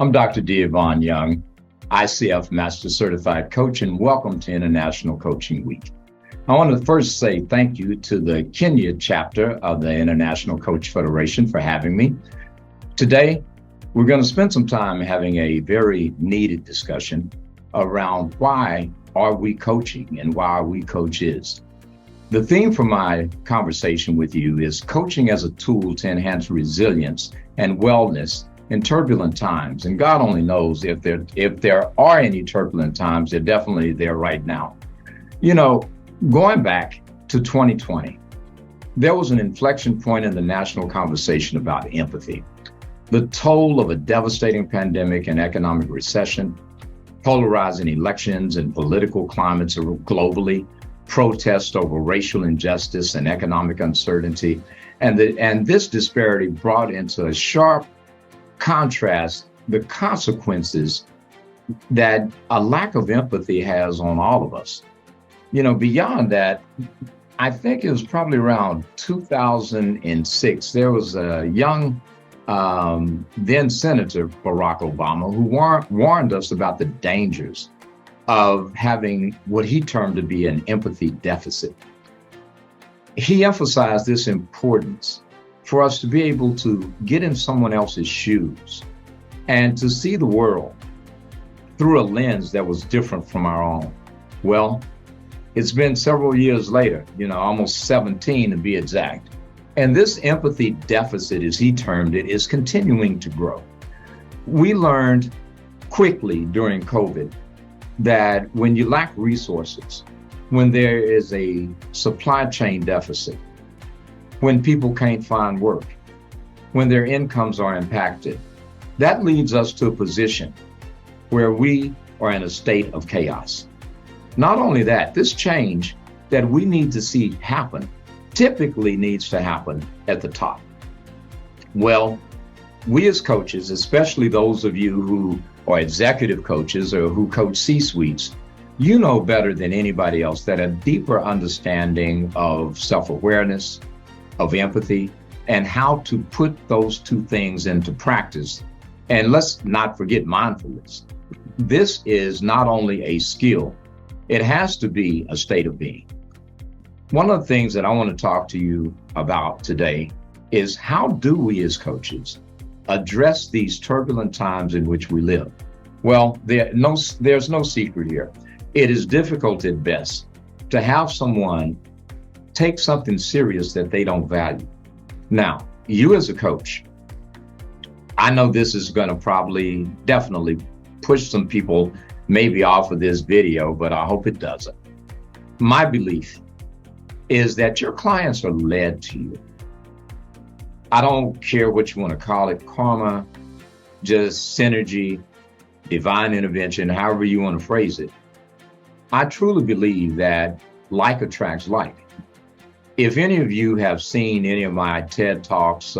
I'm Dr. Devon Young, ICF Master Certified Coach, and welcome to International Coaching Week. I want to first say thank you to the Kenya chapter of the International Coach Federation for having me. Today, we're going to spend some time having a very needed discussion around why are we coaching and why are we coaches. The theme for my conversation with you is coaching as a tool to enhance resilience and wellness in turbulent times. And God only knows if there are any turbulent times, they're definitely there right now. You know, going back to 2020, there was an inflection point in the national conversation about empathy. The toll of a devastating pandemic and economic recession, polarizing elections and political climates globally, protests over racial injustice and economic uncertainty, and this disparity brought into a sharp contrast the consequences that a lack of empathy has on all of us. You know, beyond that, I think it was probably around 2006, there was a young then Senator Barack Obama who warned us about the dangers of having what he termed to be an empathy deficit. He emphasized this importance for us to be able to get in someone else's shoes and to see the world through a lens that was different from our own. Well, it's been several years later, almost 17 to be exact. And this empathy deficit, as he termed it, is continuing to grow. We learned quickly during COVID that when you lack resources, when there is a supply chain deficit, when people can't find work, when their incomes are impacted, that leads us to a position where we are in a state of chaos. Not only that, this change that we need to see happen typically needs to happen at the top. Well, we as coaches, especially those of you who are executive coaches or who coach C-suites, you know better than anybody else that a deeper understanding of self-awareness, of empathy, and how to put those two things into practice. And let's not forget mindfulness. This is not only a skill, it has to be a state of being. One of the things that I want to talk to you about today is how do we as coaches address these turbulent times in which we live? Well, there's no secret here. It is difficult at best to have someone take something serious that they don't value. Now, you as a coach, I know this is going to definitely push some people maybe off of this video, but I hope it doesn't. My belief is that your clients are led to you. I don't care what you want to call it, karma, just synergy, divine intervention, however you want to phrase it. I truly believe that like attracts like. If any of you have seen any of my TED Talks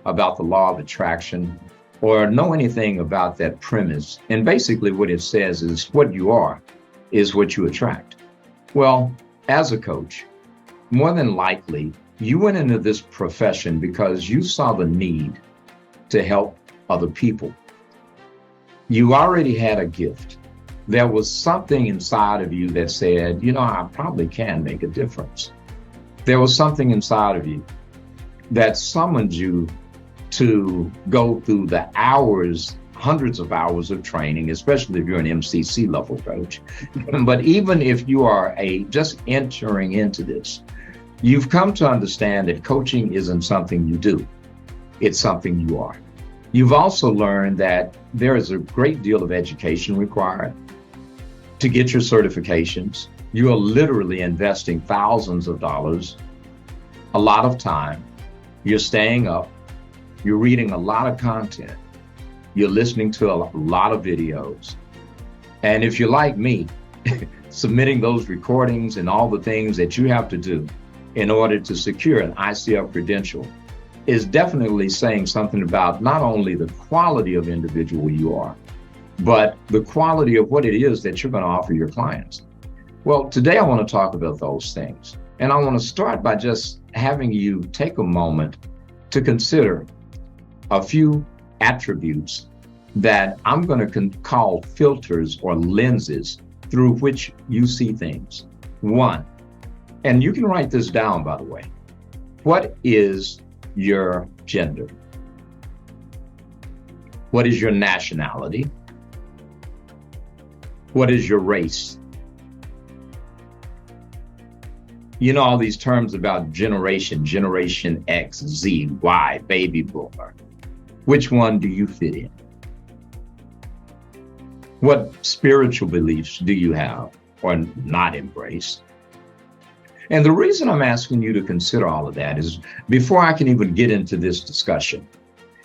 about the law of attraction or know anything about that premise, and basically what it says is what you are is what you attract. Well, as a coach, more than likely, you went into this profession because you saw the need to help other people. You already had a gift. There was something inside of you that said, I probably can make a difference. There was something inside of you that summoned you to go through the hours, hundreds of hours of training, especially if you're an MCC level coach. But even if you are just entering into this, you've come to understand that coaching isn't something you do. It's something you are. You've also learned that there is a great deal of education required to get your certifications. You are literally investing thousands of dollars, a lot of time. You're staying up. You're reading a lot of content. You're listening to a lot of videos. And if you're like me, submitting those recordings and all the things that you have to do in order to secure an ICF credential is definitely saying something about not only the quality of individual you are, but the quality of what it is that you're going to offer your clients. Well, today I want to talk about those things. And I want to start by just having you take a moment to consider a few attributes that I'm going to call filters or lenses through which you see things. One, and you can write this down, by the way. What is your gender? What is your nationality? What is your race? You know all these terms about generation X, Z, Y, baby boomer. Which one do you fit in? What spiritual beliefs do you have or not embrace? And the reason I'm asking you to consider all of that is, before I can even get into this discussion,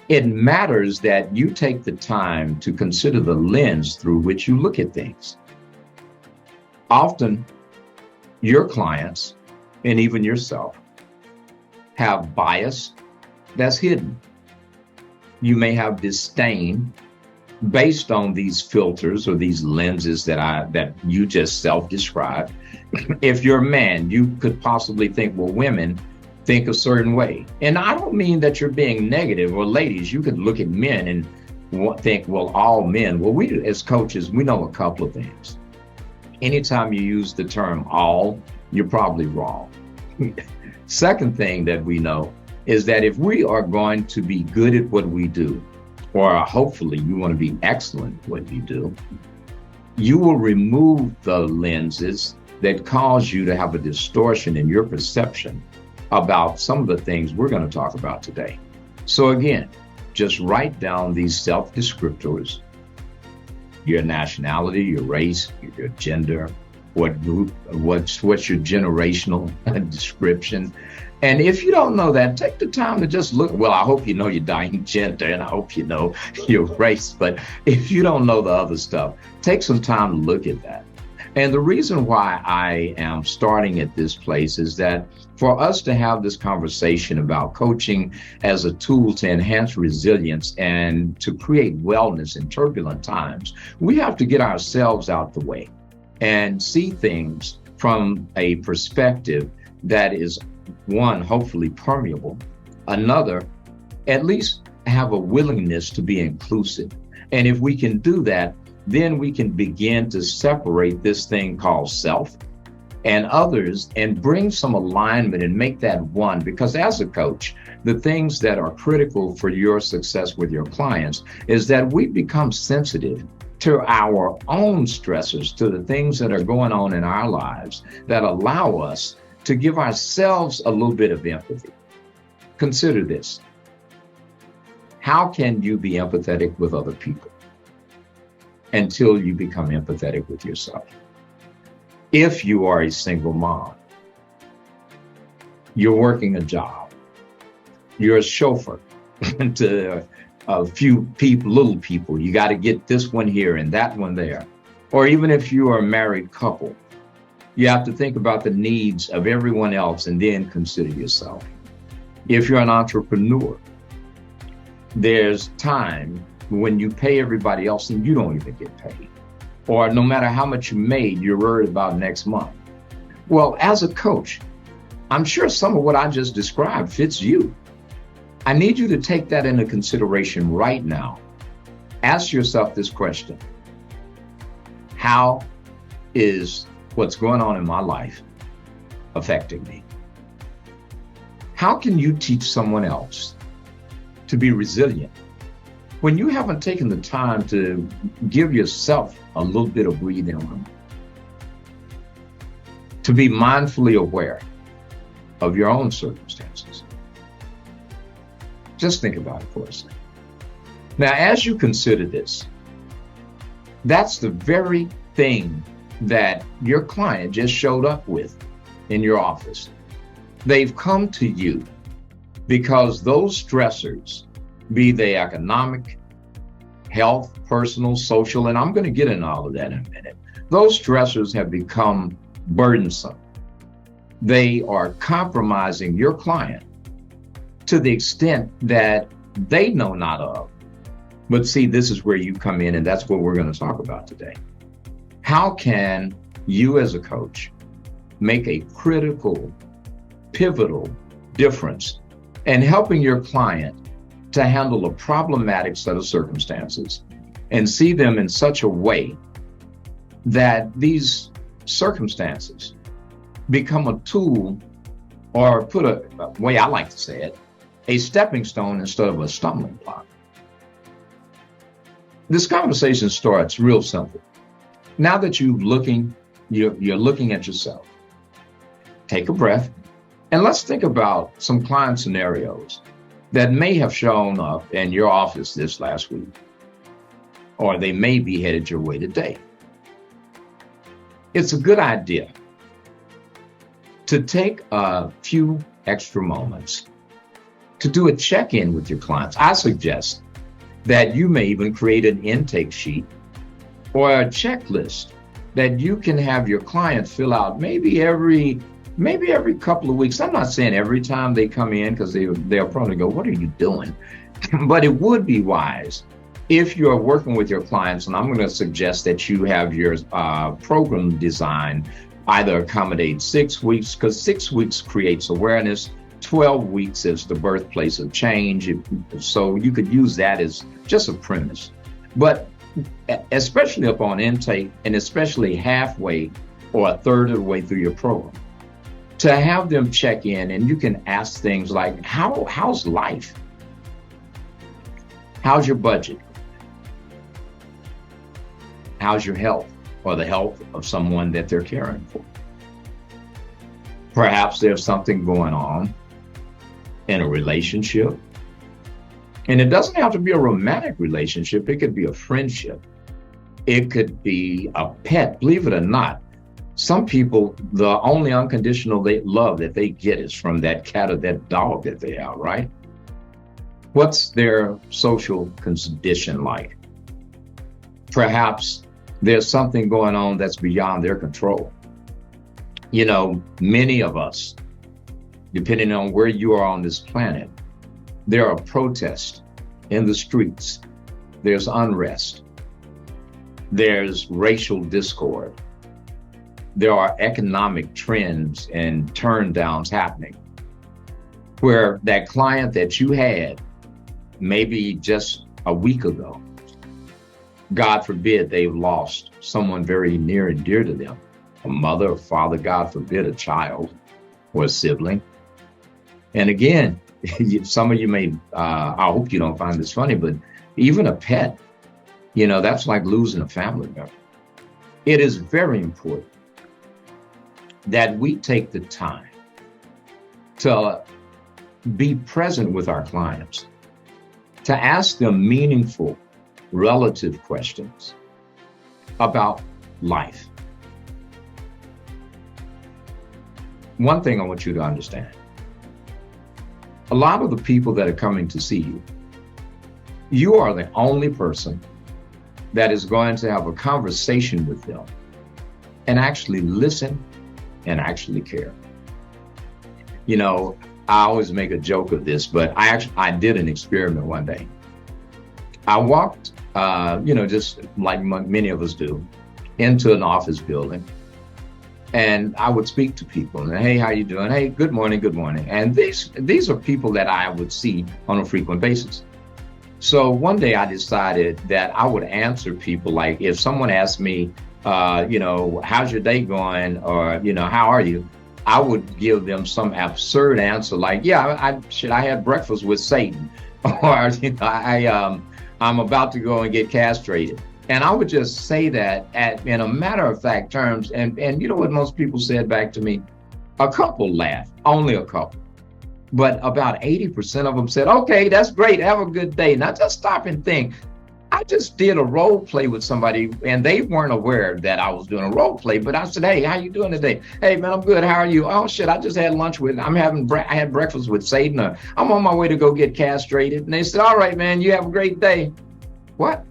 it matters that you take the time to consider the lens through which you look at things. Often, your clients, and even yourself, have bias that's hidden. You may have disdain based on these filters or these lenses that you just self-described. If you're a man, you could possibly think, well, women think a certain way. And I don't mean that you're being negative, or ladies, you could look at men and think, well, all men. Well, we as coaches, we know a couple of things. Anytime you use the term all, you're probably wrong. Second thing that we know is that if we are going to be good at what we do, or hopefully you want to be excellent at what you do, you will remove the lenses that cause you to have a distortion in your perception about some of the things we're going to talk about today. So again, just write down these self-descriptors: your nationality, your race, your gender, what group, what's your generational description. And if you don't know that, take the time to just look. Well, I hope you know your dying gender, and I hope you know your race. But if you don't know the other stuff, take some time to look at that. And the reason why I am starting at this place is that for us to have this conversation about coaching as a tool to enhance resilience and to create wellness in turbulent times, we have to get ourselves out the way and see things from a perspective that is, one, hopefully permeable, another, at least have a willingness to be inclusive. And if we can do that, then we can begin to separate this thing called self and others and bring some alignment and make that one. Because as a coach, the things that are critical for your success with your clients is that we become sensitive to our own stressors, to the things that are going on in our lives that allow us to give ourselves a little bit of empathy. Consider this. How can you be empathetic with other people until you become empathetic with yourself? If you are a single mom, you're working a job, you're a chauffeur to a few people, little people, you got to get this one here and that one there. Or even if you are a married couple, you have to think about the needs of everyone else and then consider yourself. If you're an entrepreneur, there's time when you pay everybody else and you don't even get paid. Or no matter how much you made, you're worried about next month. Well, as a coach, I'm sure some of what I just described fits you. I need you to take that into consideration right now. Ask yourself this question: how is what's going on in my life affecting me? How can you teach someone else to be resilient when you haven't taken the time to give yourself a little bit of breathing room, to be mindfully aware of your own circumstances? Just think about it for a second. Now, as you consider this, that's the very thing that your client just showed up with in your office. They've come to you because those stressors, be they economic, health, personal, social, and I'm going to get into all of that in a minute, those stressors have become burdensome. They are compromising your client to the extent that they know not of. But see, this is where you come in, and that's what we're going to talk about today. How can you as a coach make a critical, pivotal difference in helping your client to handle a problematic set of circumstances and see them in such a way that these circumstances become a tool, or put a way I like to say it, a stepping stone instead of a stumbling block. This conversation starts real simple. Now that you're looking at yourself, take a breath, and let's think about some client scenarios that may have shown up in your office this last week, or they may be headed your way today. It's a good idea to take a few extra moments to do a check-in with your clients. I suggest that you may even create an intake sheet or a checklist that you can have your clients fill out maybe every couple of weeks. I'm not saying every time they come in, because they'll probably go, what are you doing? But it would be wise if you're working with your clients, and I'm going to suggest that you have your program design either accommodate 6 weeks, because 6 weeks creates awareness. 12 weeks is the birthplace of change. So you could use that as just a premise. But especially upon intake, and especially halfway or a third of the way through your program, to have them check in, and you can ask things like, how's life? How's your budget? How's your health, or the health of someone that they're caring for? Perhaps there's something going on in a relationship. And it doesn't have to be a romantic relationship. It could be a friendship. It could be a pet. Believe it or not, some people, the only unconditional love that they get is from that cat or that dog that they have, right? What's their social condition like? Perhaps there's something going on that's beyond their control. You know, many of us, depending on where you are on this planet, there are protests in the streets. There's unrest. There's racial discord. There are economic trends and turn downs happening, where that client that you had maybe just a week ago, God forbid they've lost someone very near and dear to them, a mother, a father, God forbid, a child or a sibling. And again, some of you may, I hope you don't find this funny, but even a pet, you know, that's like losing a family member. It is very important that we take the time to be present with our clients, to ask them meaningful, relative questions about life. One thing I want you to understand, a lot of the people that are coming to see you, you are the only person that is going to have a conversation with them and actually listen and actually care. You know, I always make a joke of this, but I did an experiment one day. I walked, just like many of us do, into an office building, and I would speak to people. And, hey, how you doing? Hey, good morning, good morning. And these are people that I would see on a frequent basis. So one day I decided that I would answer people like, if someone asked me, how's your day going? Or, how are you? I would give them some absurd answer like, yeah, I had breakfast with Satan, or I'm about to go and get castrated. And I would just say that in a matter of fact terms. And you know what most people said back to me? A couple laughed, only a couple. But about 80% of them said, okay, that's great. Have a good day. Now just stop and think. I just did a role play with somebody, and they weren't aware that I was doing a role play. But I said, hey, how you doing today? Hey, man, I'm good. How are you? Oh, shit, I just had lunch with, I had breakfast with Satan. Or I'm on my way to go get castrated. And they said, all right, man, you have a great day. What?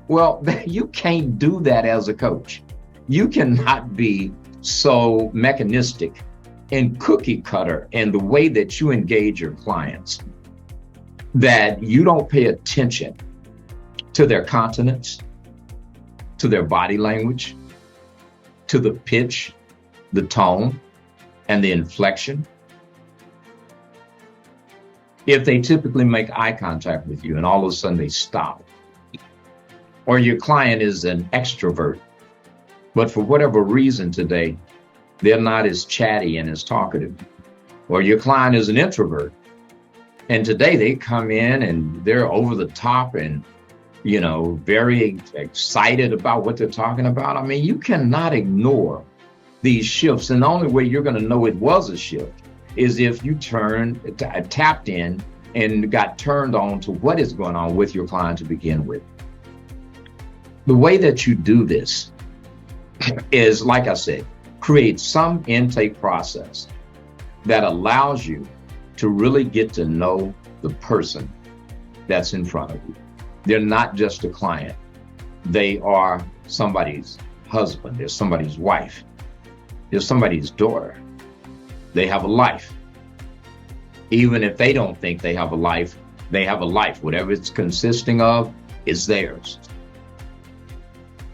Well, you can't do that as a coach. You cannot be so mechanistic and cookie cutter in the way that you engage your clients that you don't pay attention to their countenance, to their body language, to the pitch, the tone, and the inflection. If they typically make eye contact with you and all of a sudden they stop, or your client is an extrovert, but for whatever reason today, they're not as chatty and as talkative. Or your client is an introvert, and today they come in and they're over the top and, very excited about what they're talking about. I mean, you cannot ignore these shifts. And the only way you're going to know it was a shift is if you tapped in and got turned on to what is going on with your client to begin with. The way that you do this is, like I said, create some intake process that allows you to really get to know the person that's in front of you. They're not just a client. They are somebody's husband. They're somebody's wife. They're somebody's daughter. They have a life. Even if they don't think they have a life, they have a life. Whatever it's consisting of is theirs.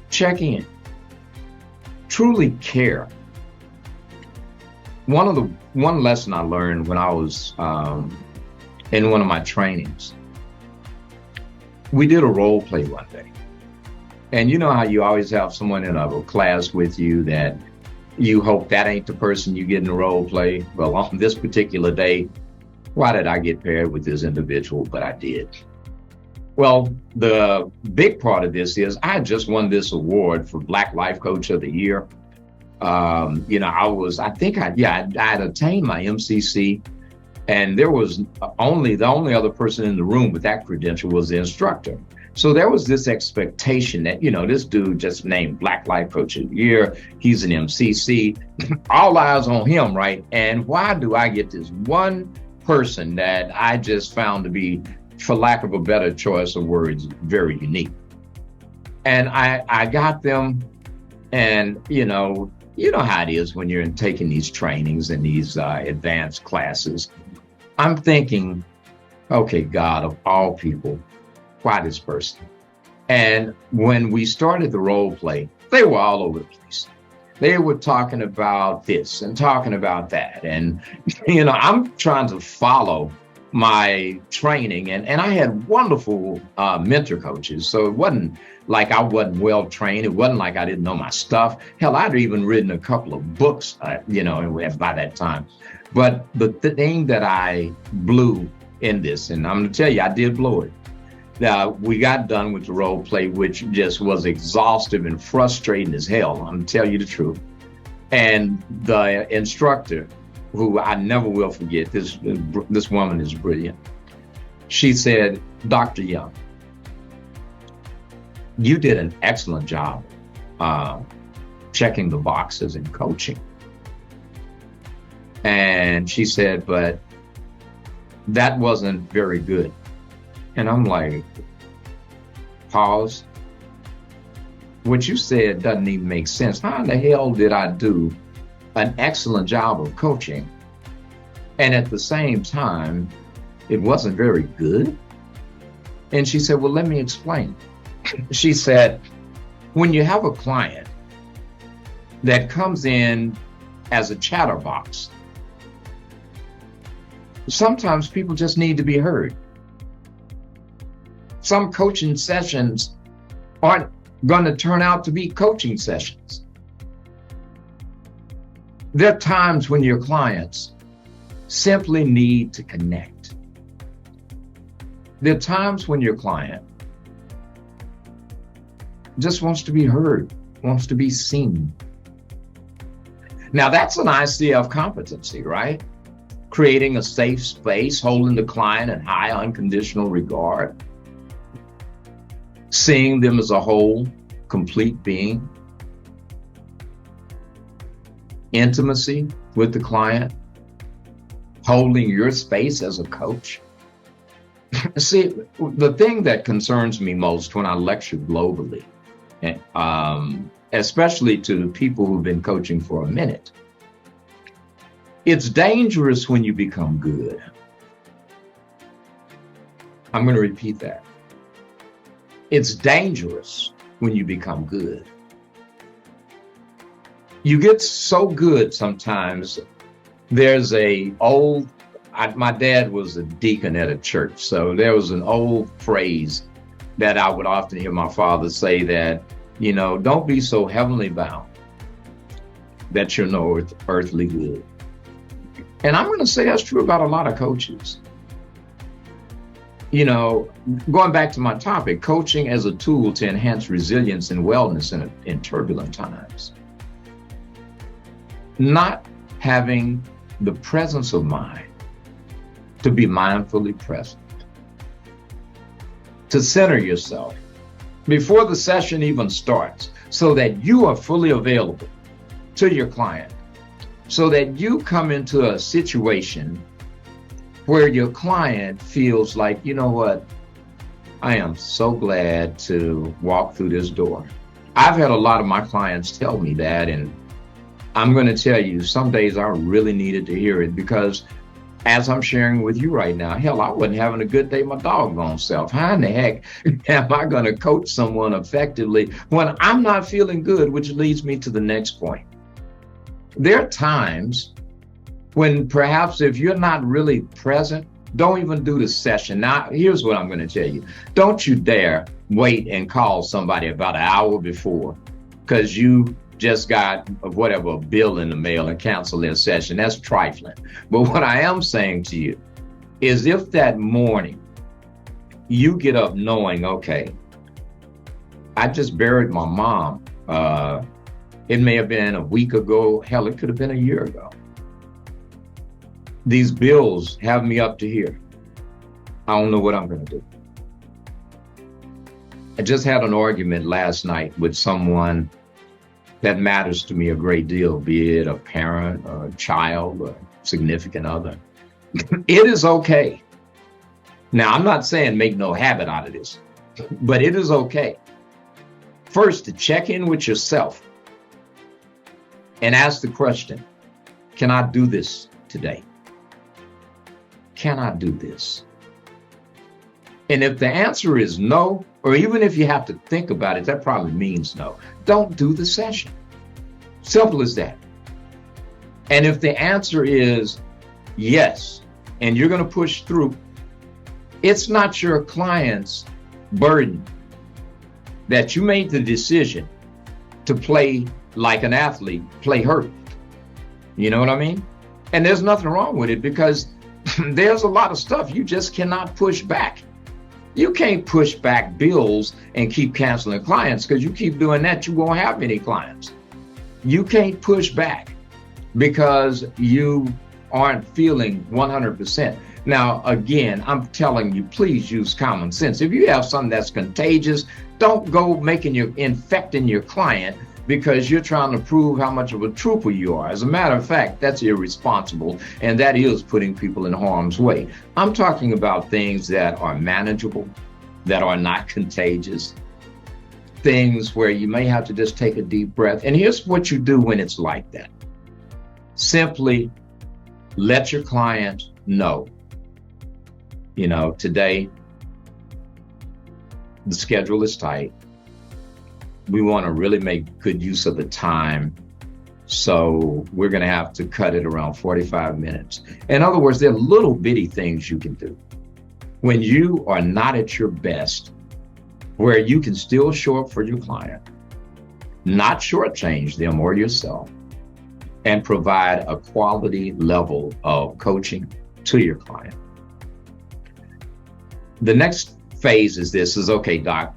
Check in. Truly care. One lesson I learned when I was in one of my trainings, we did a role play one day. And you know how you always have someone in a class with you that you hope that ain't the person you get in the role play. Well, on this particular day, why did I get paired with this individual? But I did. Well, the big part of this is I just won this award for Black Life Coach of the Year. I had attained my MCC, and there was the only other person in the room with that credential was the instructor. So there was this expectation that, this dude just named Black Life Coach of the Year. He's an MCC, all eyes on him, right? And why do I get this one person that I just found to be, for lack of a better choice of words, very unique? And I got them, and, you know how it is when you're taking these trainings and these advanced classes. I'm thinking, okay, God, of all people, why this person? And when we started the role play, they were all over the place. They were talking about this and talking about that. And, I'm trying to follow my training. And I had wonderful mentor coaches. So it wasn't like I wasn't well trained. It wasn't like I didn't know my stuff. Hell, I'd even written a couple of books, by that time. But the thing that I blew in this, and I'm going to tell you, I did blow it. Now, we got done with the role play, which just was exhaustive and frustrating as hell. I'm going to tell you the truth. And the instructor, who I never will forget, this woman is brilliant. She said, Dr. Young, you did an excellent job checking the boxes and coaching. And she said, but that wasn't very good. And I'm like, pause. What you said doesn't even make sense. How in the hell did I do an excellent job of coaching, and at the same time, it wasn't very good? And she said, well, let me explain. She said, when you have a client that comes in as a chatterbox, sometimes people just need to be heard. Some coaching sessions aren't going to turn out to be coaching sessions. There are times when your clients simply need to connect. There are times when your client just wants to be heard, wants to be seen. Now, that's an ICF competency, right? Creating a safe space, holding the client in high unconditional regard, seeing them as a whole, complete being, intimacy with the client, holding your space as a coach. See, the thing that concerns me most when I lecture globally, especially to people who've been coaching for a minute, it's dangerous when you become good. I'm going to repeat that. It's dangerous when you become good. You get so good sometimes. There's my dad was a deacon at a church, so there was an old phrase that I would often hear my father say that, don't be so heavenly bound that you're no earthly good. And I'm going to say that's true about a lot of coaches. Going back to my topic, coaching as a tool to enhance resilience and wellness in turbulent times. Not having the presence of mind to be mindfully present, to center yourself before the session even starts, so that you are fully available to your client, so that you come into a situation where your client feels like, you know what, I am so glad to walk through this door. I've had a lot of my clients tell me that, and I'm going to tell you, some days I really needed to hear it, because as I'm sharing with you right now, hell, I wasn't having a good day my doggone self. How in the heck am I going to coach someone effectively when I'm not feeling good, which leads me to the next point. There are times when perhaps if you're not really present, don't even do the session. Now, here's what I'm going to tell you. Don't you dare wait and call somebody about an hour before because you just got a bill in the mail and cancel their session. That's trifling. But what I am saying to you is, if that morning you get up knowing, okay, I just buried my mom. It may have been a week ago. Hell, it could have been a year ago. These bills have me up to here. I don't know what I'm going to do. I just had an argument last night with someone that matters to me a great deal, be it a parent or a child or significant other. It is okay. Now, I'm not saying make no habit out of this, but it is okay. First, to check in with yourself and ask the question, can I do this today? Can I do this? And if the answer is no, or even if you have to think about it, that probably means no. Don't do the session. Simple as that. And if the answer is yes, and you're going to push through, it's not your client's burden that you made the decision to play like an athlete, play hurt. You know what I mean? And there's nothing wrong with it, because there's a lot of stuff you just cannot push back. You can't push back bills and keep canceling clients, because you keep doing that, you won't have any clients. You can't push back because you aren't feeling 100%. Now, again, I'm telling you, please use common sense. If you have something that's contagious, don't go infecting your client because you're trying to prove how much of a trooper you are. As a matter of fact, that's irresponsible, and that is putting people in harm's way. I'm talking about things that are manageable, that are not contagious, things where you may have to just take a deep breath. And here's what you do when it's like that. Simply let your client know, today the schedule is tight. We want to really make good use of the time. So we're going to have to cut it around 45 minutes. In other words, there are little bitty things you can do when you are not at your best, where you can still show up for your client, not shortchange them or yourself, and provide a quality level of coaching to your client. The next phase is okay, Doc,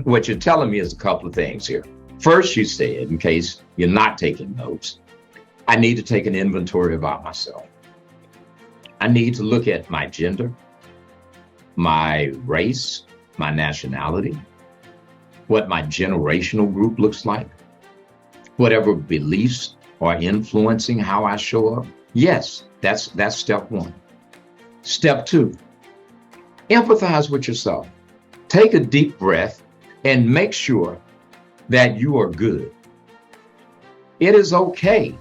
what you're telling me is a couple of things here. First, you said, in case you're not taking notes, I need to take an inventory about myself. I need to look at my gender, my race, my nationality, what my generational group looks like, whatever beliefs are influencing how I show up. Yes, that's step one. Step two, empathize with yourself. Take a deep breath and make sure that you are good. It is okay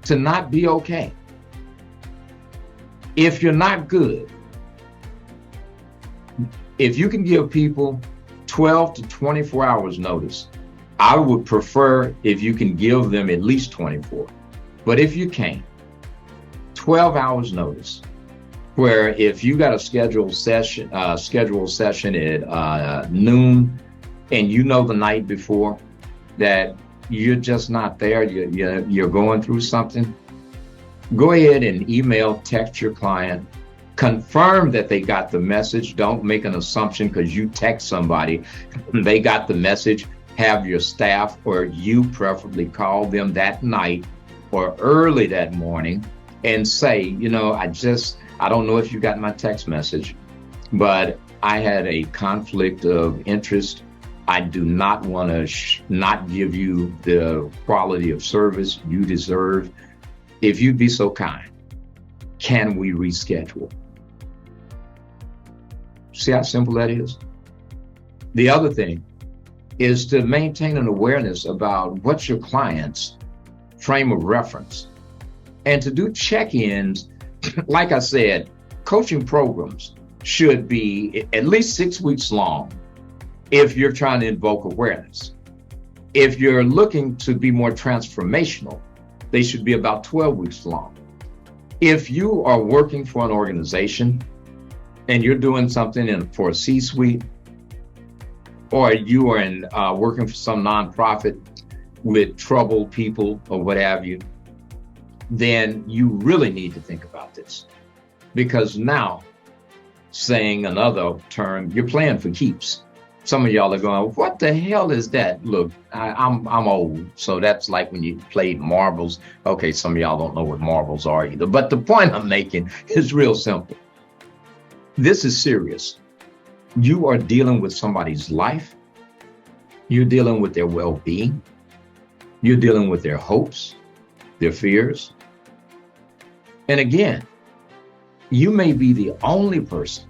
to not be okay. If you're not good, if you can give people 12 to 24 hours notice, I would prefer if you can give them at least 24. But if you can't, 12 hours notice, where if you got a scheduled session at noon, and you know the night before that you're just not there, you're going through something, go ahead and email, text your client, confirm that they got the message. Don't make an assumption because you text somebody, they got the message. Have your staff or you preferably call them that night or early that morning and say, I don't know if you got my text message, but I had a conflict of interest. I do not want to not give you the quality of service you deserve. If you'd be so kind, can we reschedule? See how simple that is? The other thing is to maintain an awareness about what's your client's frame of reference and to do check-ins. Like I said, coaching programs should be at least 6 weeks long if you're trying to invoke awareness. If you're looking to be more transformational, they should be about 12 weeks long. If you are working for an organization and you're doing something for a C-suite, or you are working for some nonprofit with troubled people or what have you, then you really need to think about this. Because now, saying another term, you're playing for keeps. Some of y'all are going, what the hell is that? Look, I'm old, so that's like when you played marbles. Okay, some of y'all don't know what marbles are either. But the point I'm making is real simple. This is serious. You are dealing with somebody's life. You're dealing with their well-being. You're dealing with their hopes, their fears. And again, you may be the only person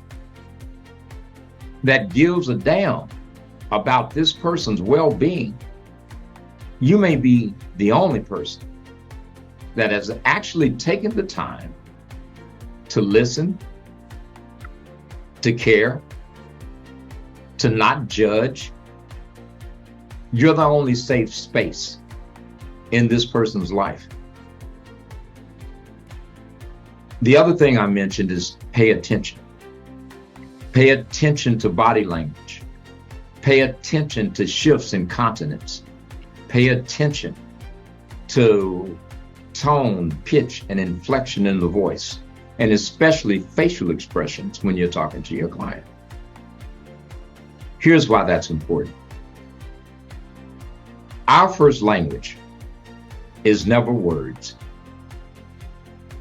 that gives a damn about this person's well-being. You may be the only person that has actually taken the time to listen, to care, to not judge. You're the only safe space in this person's life. The other thing I mentioned is pay attention. Pay attention to body language. Pay attention to shifts in continence. Pay attention to tone, pitch, and inflection in the voice, and especially facial expressions when you're talking to your client. Here's why that's important. Our first language is never words.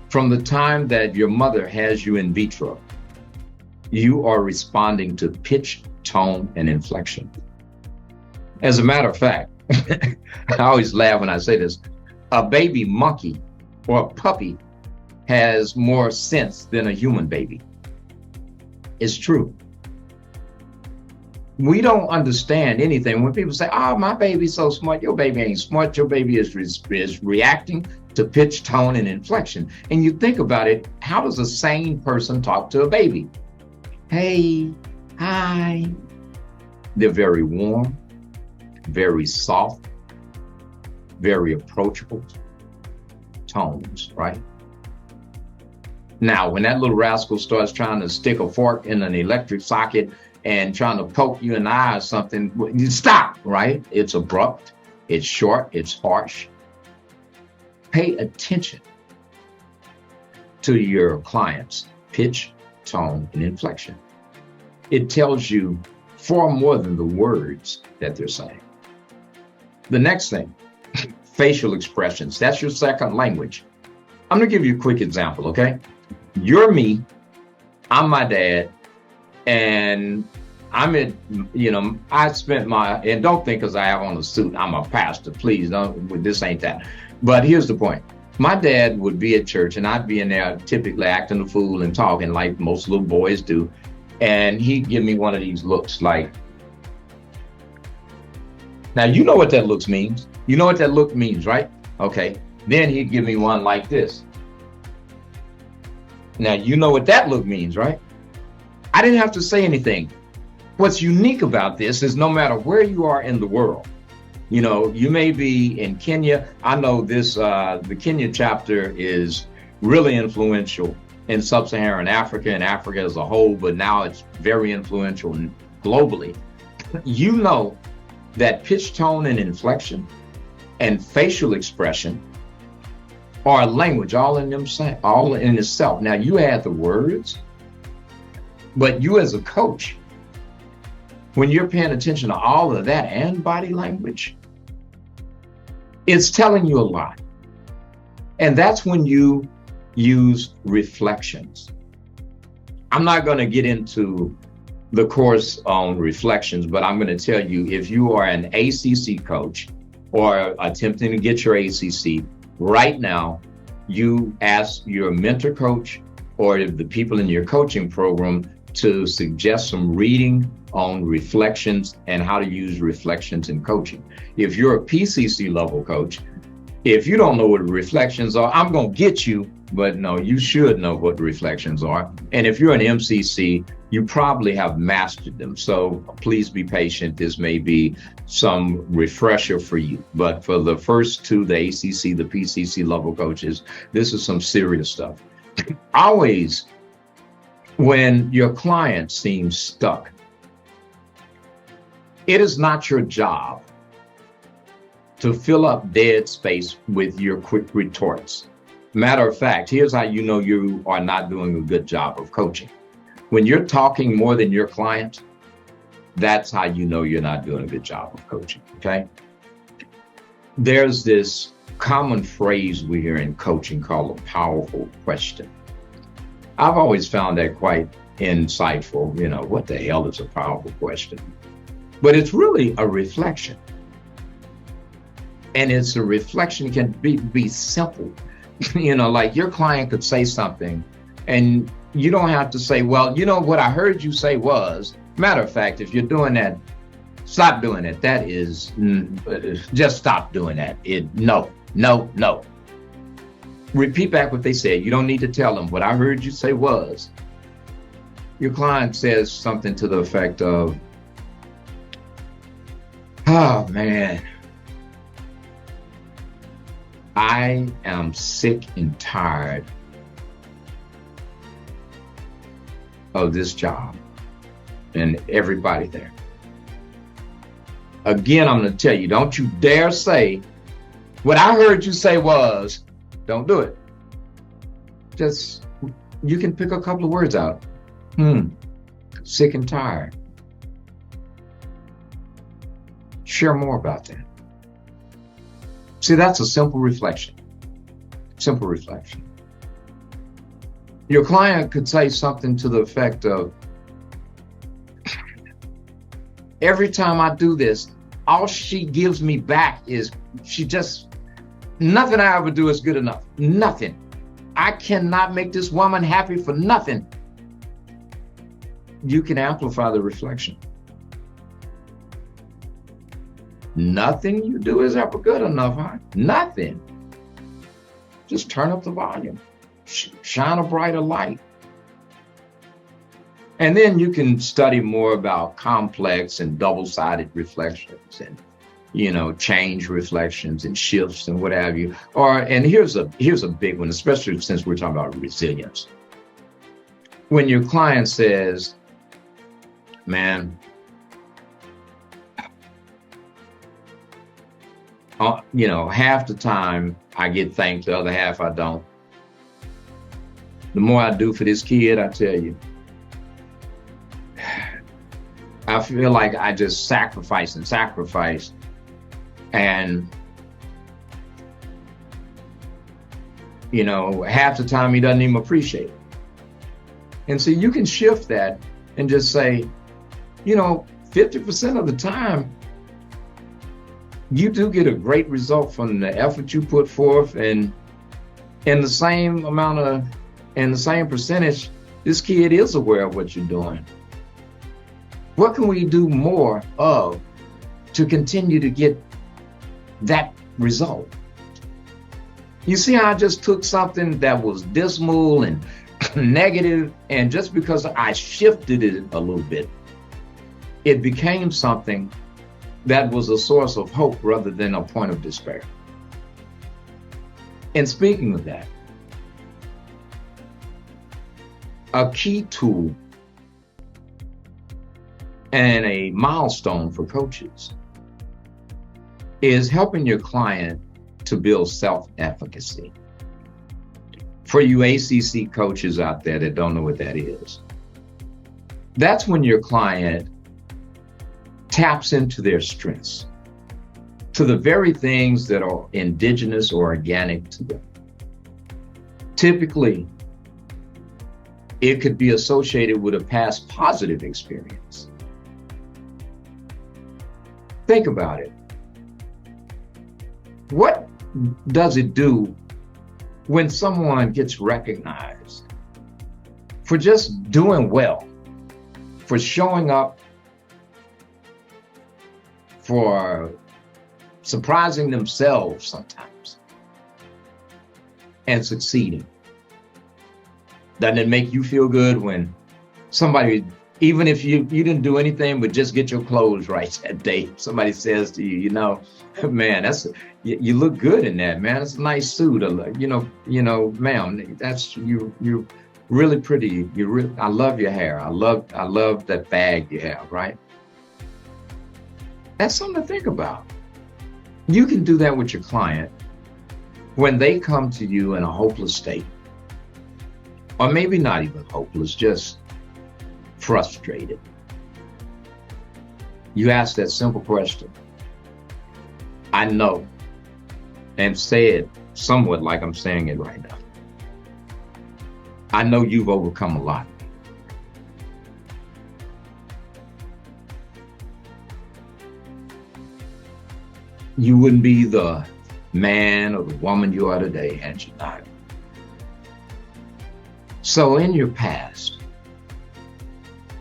From the time that your mother has you in vitro, you are responding to pitch, tone, and inflection. As a matter of fact, I always laugh when I say this, a baby monkey or a puppy has more sense than a human baby. It's true. We don't understand anything. When people say, oh, my baby's so smart, your baby ain't smart. Your baby is reacting to pitch, tone, and inflection. And you think about it, how does a sane person talk to a baby? Hey, hi. They're very warm, very soft, very approachable tones, right? Now, when that little rascal starts trying to stick a fork in an electric socket and trying to poke you in the eye or something, you stop, right? It's abrupt, it's short, it's harsh. Pay attention to your client's pitch, tone, and inflection. It tells you far more than the words that they're saying. The next thing, facial expressions. That's your second language. I'm going to give you a quick example, okay? You're me, I'm my dad, and I'm in, I spent and don't think because I have on a suit, I'm a pastor, please, don't, this ain't that. But here's the point. My dad would be at church and I'd be in there typically acting a fool and talking like most little boys do. And he'd give me one of these looks like, now you know what that looks means. You know what that look means, right? Okay. Then he'd give me one like this. Now you know what that look means, right? I didn't have to say anything. What's unique about this is no matter where you are in the world, you may be in Kenya. I know this, the Kenya chapter is really influential in sub-Saharan Africa and Africa as a whole, but now it's very influential globally. You know that pitch, tone, and inflection and facial expression are language all in itself. Now you add the words, but you as a coach, when you're paying attention to all of that and body language, it's telling you a lot. And that's when you use reflections. I'm not going to get into the course on reflections, but I'm going to tell you, if you are an ACC coach or attempting to get your ACC right now, you ask your mentor coach or the people in your coaching program to suggest some reading on reflections and how to use reflections in coaching. If you're a PCC level coach, if you don't know what reflections are, I'm going to get you, but no, you should know what reflections are. And if you're an MCC, you probably have mastered them. So please be patient. This may be some refresher for you. But for the first two, the ACC, the PCC level coaches, this is some serious stuff. Always, when your client seems stuck, it is not your job to fill up dead space with your quick retorts. Matter of fact, here's how you know you are not doing a good job of coaching. When you're talking more than your client, that's how you know you're not doing a good job of coaching, okay? There's this common phrase we hear in coaching called a powerful question. I've always found that quite insightful. You know, what the hell is a powerful question? But it's really a reflection. And it's a reflection, can be simple. You know, like your client could say something and you don't have to say, well, you know, what I heard you say was. Matter of fact, if you're doing that, stop doing it. That is, just stop doing that. No. Repeat back what they said. You don't need to tell them. What I heard you say was. Your client says something to the effect of, oh man, I am sick and tired of this job and everybody there. Again, I'm going to tell you, don't you dare say, what I heard you say was, don't do it. Just, you can pick a couple of words out. Sick and tired. Share more about that. See, that's a simple reflection. Simple reflection. Your client could say something to the effect of, every time I do this, all she gives me back is nothing I ever do is good enough. Nothing. I cannot make this woman happy for nothing. You can amplify the reflection. Nothing you do is ever good enough, huh? Nothing. Just turn up the volume. Shine a brighter light. And then you can study more about complex and double-sided reflections and, you know, change reflections and shifts and what have you. And here's a big one, especially since we're talking about resilience. When your client says, man, you know, half the time I get thanked, the other half I don't. The more I do for this kid, I tell you, I feel like I just sacrifice. And, you know, half the time he doesn't even appreciate it. And so you can shift that and just say, you know, 50% of the time, you do get a great result from the effort you put forth, and in the same percentage, this kid is aware of what you're doing. What can we do more of to continue to get that result? You see how I just took something that was dismal and negative, and just because I shifted it a little bit, it became something that was a source of hope rather than a point of despair. And speaking of that, a key tool and a milestone for coaches is helping your client to build self-efficacy. For you ACC coaches out there that don't know what that is, that's when your client taps into their strengths, to the very things that are indigenous or organic to them. Typically, it could be associated with a past positive experience. Think about it. What does it do when someone gets recognized for just doing well, for showing up, for surprising themselves sometimes and succeeding? Doesn't it make you feel good when somebody, even if you didn't do anything but just get your clothes right that day, somebody says to you, man, you look good in that, man. It's a nice suit. Ma'am, that's you're really pretty. I love your hair. I love that bag you have, right? That's something to think about. You can do that with your client when they come to you in a hopeless state, or maybe not even hopeless, just frustrated. You ask that simple question. I know, and say it somewhat like I'm saying it right now. I know you've overcome a lot. You wouldn't be the man or the woman you are today had you not. So in your past,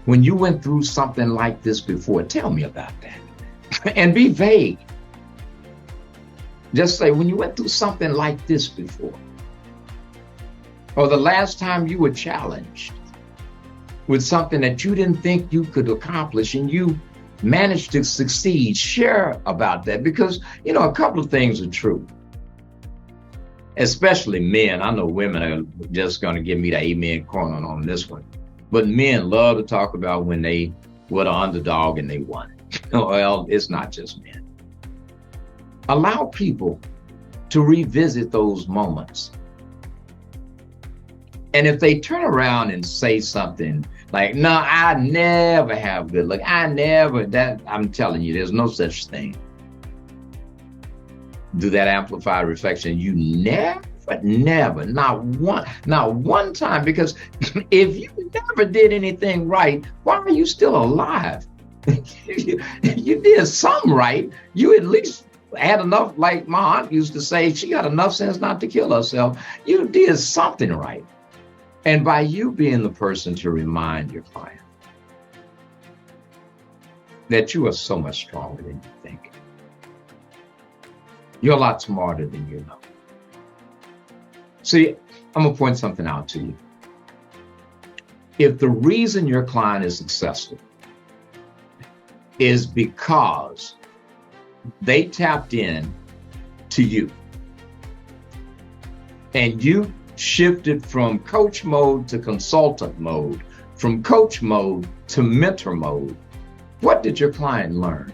when you went through something like this before, tell me about that. And be vague. Just say, when you went through something like this before, or the last time you were challenged with something that you didn't think you could accomplish and you managed to succeed, share about that. Because, a couple of things are true. Especially men. I know women are just going to give me the amen corner on this one. But men love to talk about when they were the underdog and they won. Well, it's not just men. Allow people to revisit those moments. And if they turn around and say something like, no, I never have good luck. I'm telling you, there's no such thing. Do that amplified reflection. You never, not one time, because if you never did anything right, why are you still alive? You did something right. You at least had enough, like my aunt used to say, she got enough sense not to kill herself. You did something right. And by you being the person to remind your client that you are so much stronger than you think. You're a lot smarter than you know. See, I'm going to point something out to you. If the reason your client is successful is because they tapped in to you and you shifted from coach mode to consultant mode, from coach mode to mentor mode, what did your client learn?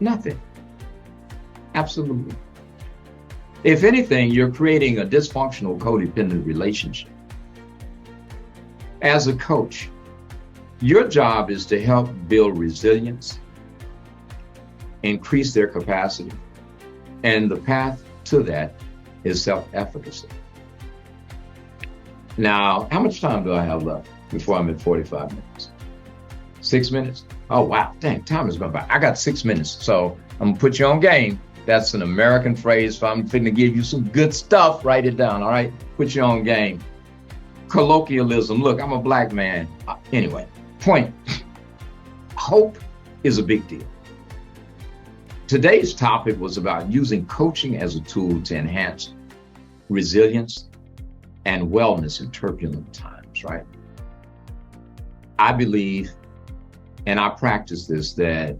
Nothing. Absolutely. If anything, you're creating a dysfunctional codependent relationship. As a coach, your job is to help build resilience, increase their capacity, and the path to that is self-efficacy. Now, how much time do I have left before I'm at 45 minutes? 6 minutes? Oh, wow. Dang, time is going by. I got 6 minutes, so I'm going to put you on game. That's an American phrase. If I'm finna give you some good stuff, write it down, all right? Put you on game. Colloquialism. Look, I'm a black man. Anyway, point. Hope is a big deal. Today's topic was about using coaching as a tool to enhance resilience and wellness in turbulent times, right? I believe, and I practice this, that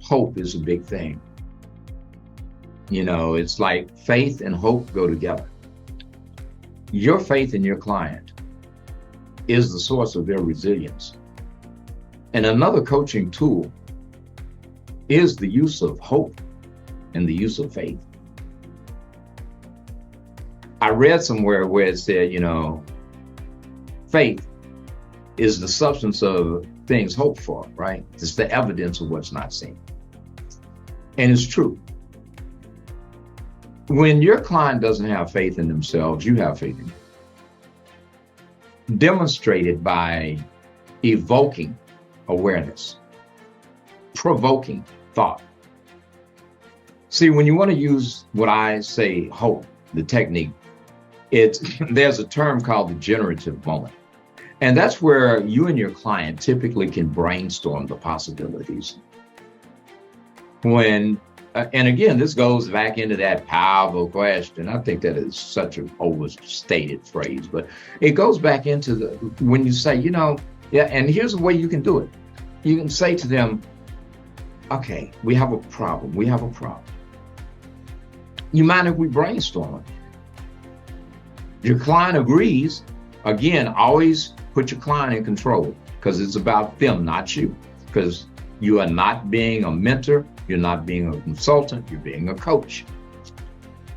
hope is a big thing. It's like faith and hope go together. Your faith in your client is the source of their resilience. And another coaching tool is the use of hope and the use of faith. I read somewhere where it said, faith is the substance of things hoped for, right? It's the evidence of what's not seen. And it's true. When your client doesn't have faith in themselves, you have faith in them. Demonstrated by evoking awareness, provoking thought. See, when you want to use what I say, hope, the technique, there's a term called the generative moment. And that's where you and your client typically can brainstorm the possibilities. And again, this goes back into that powerful question. I think that is such an overstated phrase, but it goes back into when you say, and here's the way you can do it. You can say to them, okay, we have a problem. You mind if we brainstorm it? Your client agrees. Again, always put your client in control, because it's about them, not you. Because you are not being a mentor, you're not being a consultant, you're being a coach.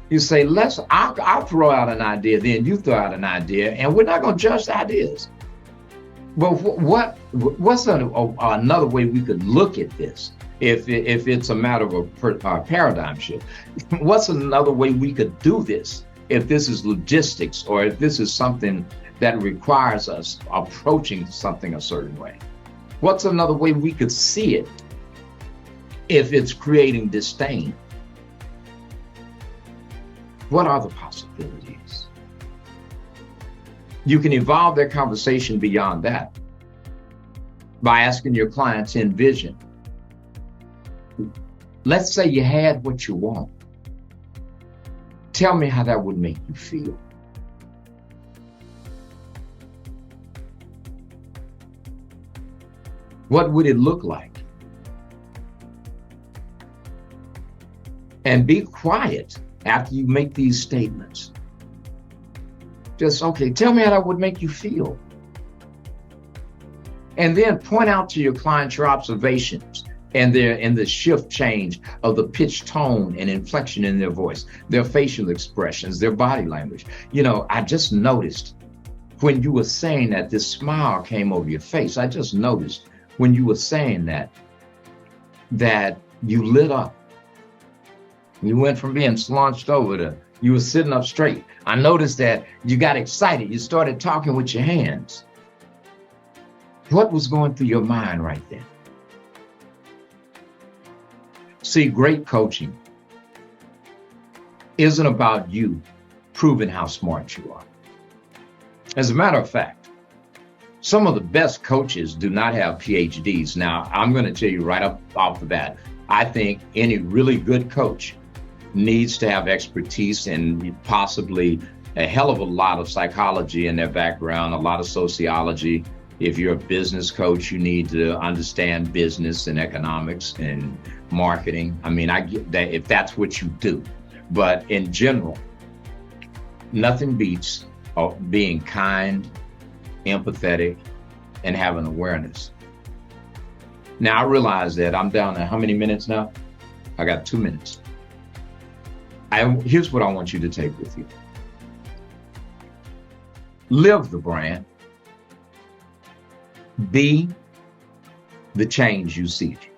You say, I'll throw out an idea, then you throw out an idea, and we're not going to judge the ideas. But what's another way we could look at this? If it's a matter of a paradigm shift, what's another way we could do this? If this is logistics, or if this is something that requires us approaching something a certain way, what's another way we could see it if it's creating disdain? What are the possibilities? You can evolve their conversation beyond that by asking your client to envision. Let's say you had what you want. Tell me how that would make you feel. What would it look like? And be quiet after you make these statements. Just, okay, tell me how that would make you feel. And then point out to your client your observations and the shift change of the pitch, tone, and inflection in their voice, their facial expressions, their body language. I just noticed when you were saying that, this smile came over your face. I just noticed when you were saying that you lit up. You went from being slunched over to you were sitting up straight. I noticed that you got excited. You started talking with your hands. What was going through your mind right then? See, great coaching isn't about you proving how smart you are. As a matter of fact, some of the best coaches do not have PhDs. Now, I'm going to tell you right up off the bat, I think any really good coach needs to have expertise and possibly a hell of a lot of psychology in their background, a lot of sociology. If you're a business coach, you need to understand business and economics and marketing. I mean, I get that if that's what you do. But in general, nothing beats being kind, empathetic, and having awareness. Now, I realize that I'm down to how many minutes now? I got 2 minutes. Here's what I want you to take with you. Live the brand. Be the change you seek.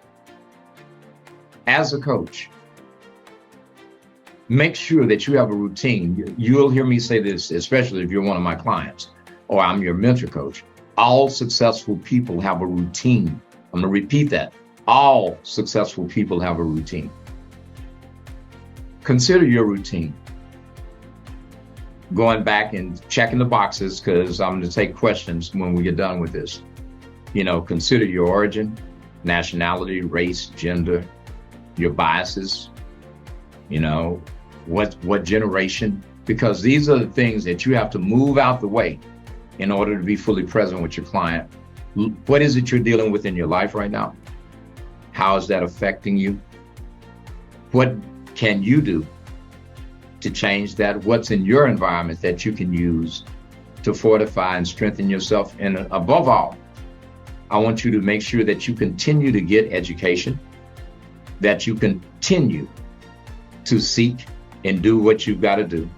As a coach, make sure that you have a routine. You'll hear me say this, especially if you're one of my clients or I'm your mentor coach. All successful people have a routine. I'm going to repeat that. All successful people have a routine. Consider your routine. Going back and checking the boxes, because I'm going to take questions when we get done with this. Consider your origin, nationality, race, gender, your biases, what generation, because these are the things that you have to move out the way in order to be fully present with your client. What is it you're dealing with in your life right now? How is that affecting you? What can you do to change that? What's in your environment that you can use to fortify and strengthen yourself. And above all, I want you to make sure that you continue to get education, that you continue to seek and do what you've got to do,